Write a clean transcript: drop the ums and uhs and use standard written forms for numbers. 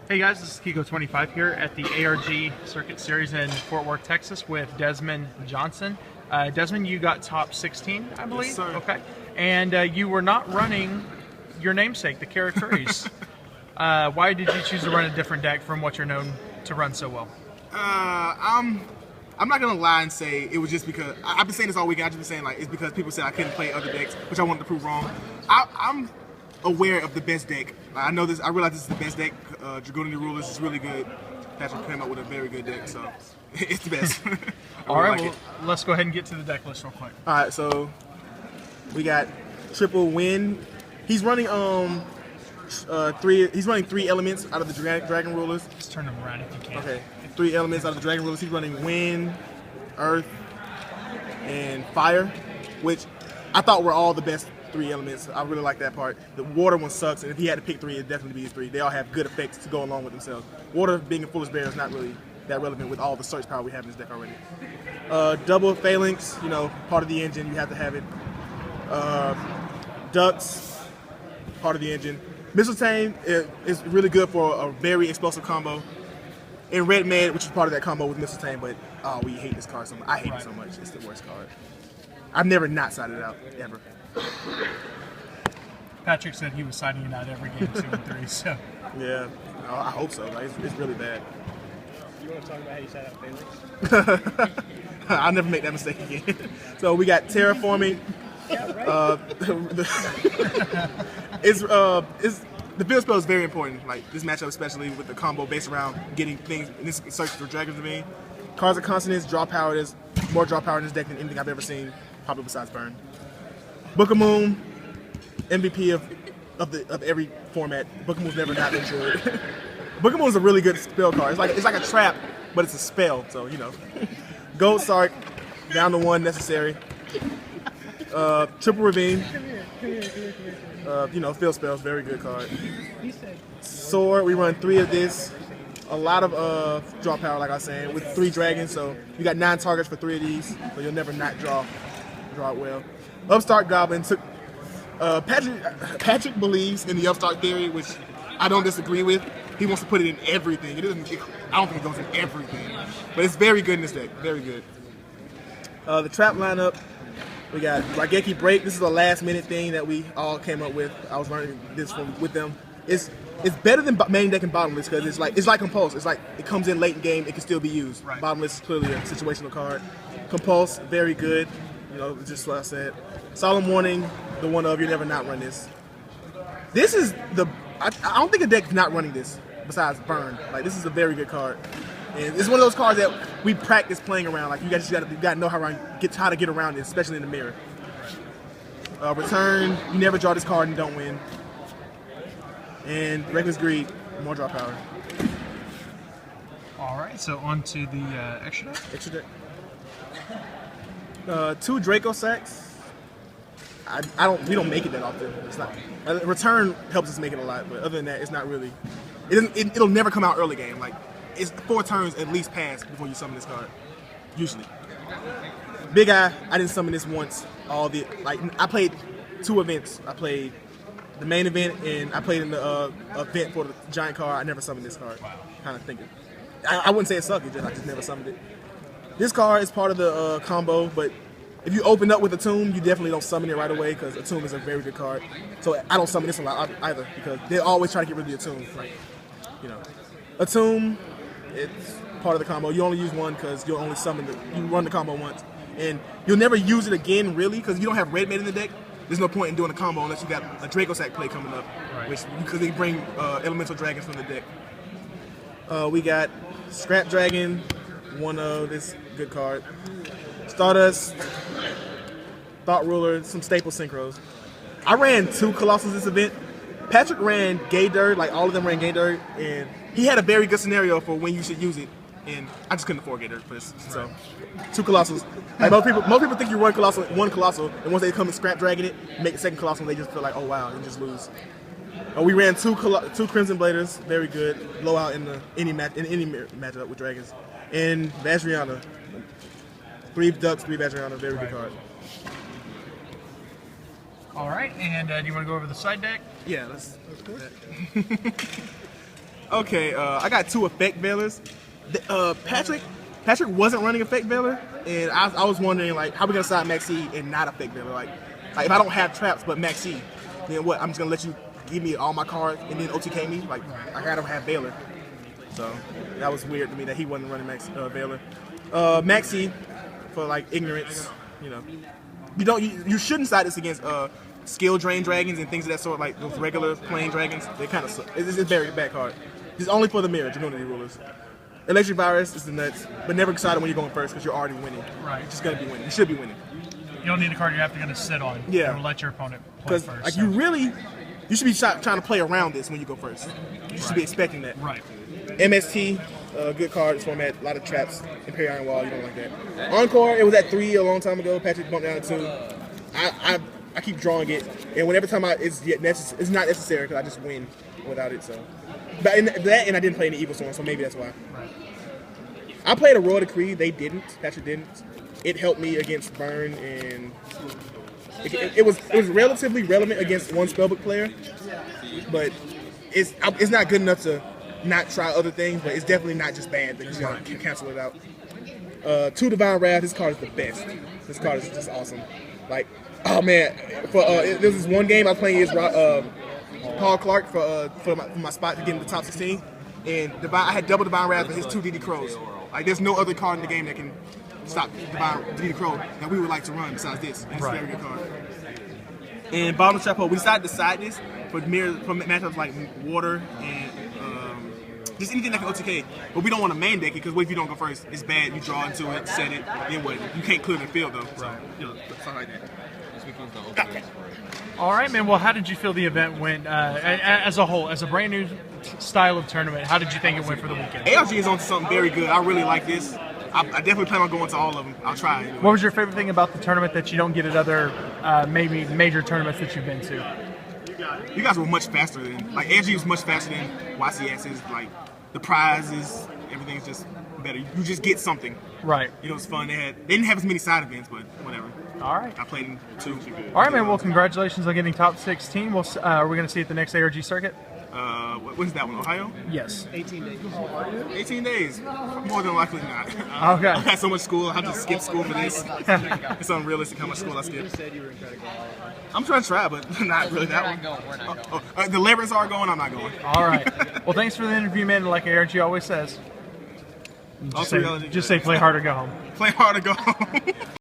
Hey guys, this is Kiko25 here at the ARG Circuit Series in Fort Worth, Texas with Desmond Johnson. Desmond, you got top 16, I believe? Yes, sir. Okay. And you were not running your namesake, the Karakuris. Why did you choose to run a different deck from what you're known to run so well? I'm not gonna lie and say it was just because I've been saying this all weekend. I've just been saying like it's because people said I couldn't play other decks, which I wanted to prove wrong. I'm aware of the best deck. I know this. I realize this is the best deck. Dragoon Rulers is really good. Patrick came up with a very good deck, so it's the best. All right, well, let's go ahead and get to the deck list real quick. All right, so we got triple win. He's running He's running 3 elements out of the Dragon Rulers. Just turn them around if you can. Okay, 3 elements out of the Dragon Rulers. He's running wind, earth, and fire, which I thought were all the best 3 elements. I really like that part. The water one sucks, and if he had to pick 3, it'd definitely be his 3. They all have good effects to go along with themselves. Water being a foolish bear is not really that relevant with all the search power we have in this deck already. Double phalanx, you know, part of the engine, you have to have it. Ducks, part of the engine. Mistletoe is really good for a very explosive combo. And Red Med, which is part of that combo with Mistletoe, but oh, we hate this card so much. I hate it so much. It's the worst card. I've never not sided it out, ever. Patrick said he was siding it out every game 2 and 3, so. Yeah, I hope so. Like, it's really bad. You want to talk about how you side out phalanx? I'll never make that mistake again. So we got terraforming. Yeah, right. The field spell is very important. Like this matchup, especially with the combo based around getting things. In this search for dragons to me. Cards of consonants, draw power. There's more draw power in this deck than anything I've ever seen, probably besides Burn. Book of Moon, MVP of every format. Book of Moon's never not been good. Book of Moon's a really good spell card. It's like a trap, but it's a spell. So you know, Gold Sark, down to 1 necessary. Triple Ravine. You know, field spells, very good card. Sword, we run 3 of this. A lot of draw power, like I was saying, with 3 dragons. So you got 9 targets for 3 of these. So you'll never not draw it well. Upstart Goblin took. Patrick believes in the Upstart theory, which I don't disagree with. He wants to put it in everything. I don't think it goes in everything, but it's very good in this deck. Very good. The trap lineup. We got Raigeki Break. This is a last-minute thing that we all came up with. I was learning this with them. It's better than main deck and bottomless because it's like Compulse. It's like it comes in late in game, it can still be used. Right. Bottomless is clearly a situational card. Compulse, very good. You know, just what I said. Solemn Warning, the one of you never not run this. This is I don't think a deck is not running this besides Burn. Like this is a very good card. And it's one of those cards that we practice playing around. Like you gotta know how to get around it, especially in the mirror. Return, you never draw this card and you don't win. And Reckless Greed, more draw power. All right, so on to the extra deck. Extra deck. 2 Draco Sacks. We don't make it that often. It's not. Return helps us make it a lot, but other than that, it's not really. It'll never come out early game. Like it's 4 turns at least pass before you summon this card. Usually. Big Eye, I didn't summon this once. I played 2 events. I played the main event and I played in the event for the giant card. I never summoned this card. Wow. Kind of thinking. I wouldn't say it sucked. I just never summoned it. This card is part of the combo, but if you open up with a tomb, you definitely don't summon it right away because a tomb is a very good card. So I don't summon this a lot either because they always try to get rid of the tomb. Like, you know, a tomb, it's part of the combo. You only use 1 because you'll only you run the combo once, and you'll never use it again really because if you don't have Red Mate in the deck, there's no point in doing a combo unless you got a Draco Sack play coming up, right. Because they bring elemental dragons from the deck. We got Scrap Dragon, one of this good card. Stardust, Thought Ruler, some staple synchros. I ran 2 Colossals this event. Patrick ran Gay Dirt, like all of them ran Gay Dirt, and he had a very good scenario for when you should use it. And I just couldn't afford Gay Dirt for this, so 2 Colossals. Like most people think you run one Colossal, and once they come and Scrap Dragon it, make a second Colossal, they just feel like, oh wow, and just lose. We ran 2 Crimson Bladers, very good, blowout in any matchup with dragons, and Vajrayana. 3 Ducks, 3 Vajrayana, very good card. All right, and do you want to go over the side deck? Yeah, let's. Okay, I got 2 effect veilers. Patrick wasn't running effect veiler, and I was wondering like how we gonna side Max E and not effect veiler. Like if I don't have traps but Max E, then what? I'm just gonna let you give me all my cards and then OTK me? Like I gotta have veiler. So that was weird to me that he wasn't running Max veiler. Max E for like ignorance, you know. You shouldn't side this against skill drain dragons and things of that sort, like those regular plain dragons. They kind of suck. It's a very bad card. It's only for the mirror, Dragonity rulers. Electric Virus is the nuts, but never excited when you're going first because you're already winning. Right. You're just gonna be winning. You should be winning. You don't need a card you have to gonna sit on. Yeah. And let your opponent play Because first. like you should be trying to play around this when you go first. You should be expecting that. Right. MST, good card. This format, a lot of traps. Imperial Iron Wall, you don't like that. Encore, it was at 3 a long time ago. Patrick bumped down to 2. I keep drawing it, and whenever time it's not necessary because I just win without it. So, but in that, and I didn't play any Evil Storm, so maybe that's why. Right. I played a Royal Decree. They didn't. Patrick didn't. It helped me against Burn, and it was relatively relevant against one spellbook player, but it's not good enough to not try other things. But it's definitely not just bad. That you gotta cancel it out. 2 Divine Wrath. This card is the best. This card is just awesome. Like, oh man, there was this one game I was playing against Paul Clark for my spot to get in the top 16, and I had double Divine Wrath for his 2 DD Crows. Like, there's no other card in the game that can stop DD Crow that we would like to run besides this. And it's a very good card. And bottom trap hole, we decided to side this for matchups like water and just anything that can OTK. But we don't want to main deck it because what if you don't go first? It's bad. You draw into it, set it, then what? You can't clear the field though. So, something like that. All right, man. Well, how did you feel the event went as a whole, as a brand new style of tournament? How did you think it went for the weekend? ARG is on to something very good. I really like this. I definitely plan on going to all of them. I'll try. Anyway. What was your favorite thing about the tournament that you don't get at other maybe major tournaments that you've been to? You guys were much faster than ARG was much faster than YCS's. Like the prizes, everything's just better. You just get something. Right. You know, it's fun. They didn't have as many side events, but whatever. All right. I played in 2. All right, man. Well, congratulations on getting top 16. Are we going to see it at the next ARG circuit? When's that one? Ohio? Yes. 18 days. 18 days. More than likely not. Okay. I had so much school. I have to skip school for this. It's unrealistic how much school I skip. You said you were going to try to go all over. I'm trying to try, but not really that one. The Labyrinths are going. I'm not going. All right. Well, thanks for the interview, man. Like ARG always says, just say play hard or go home. Play hard or go home.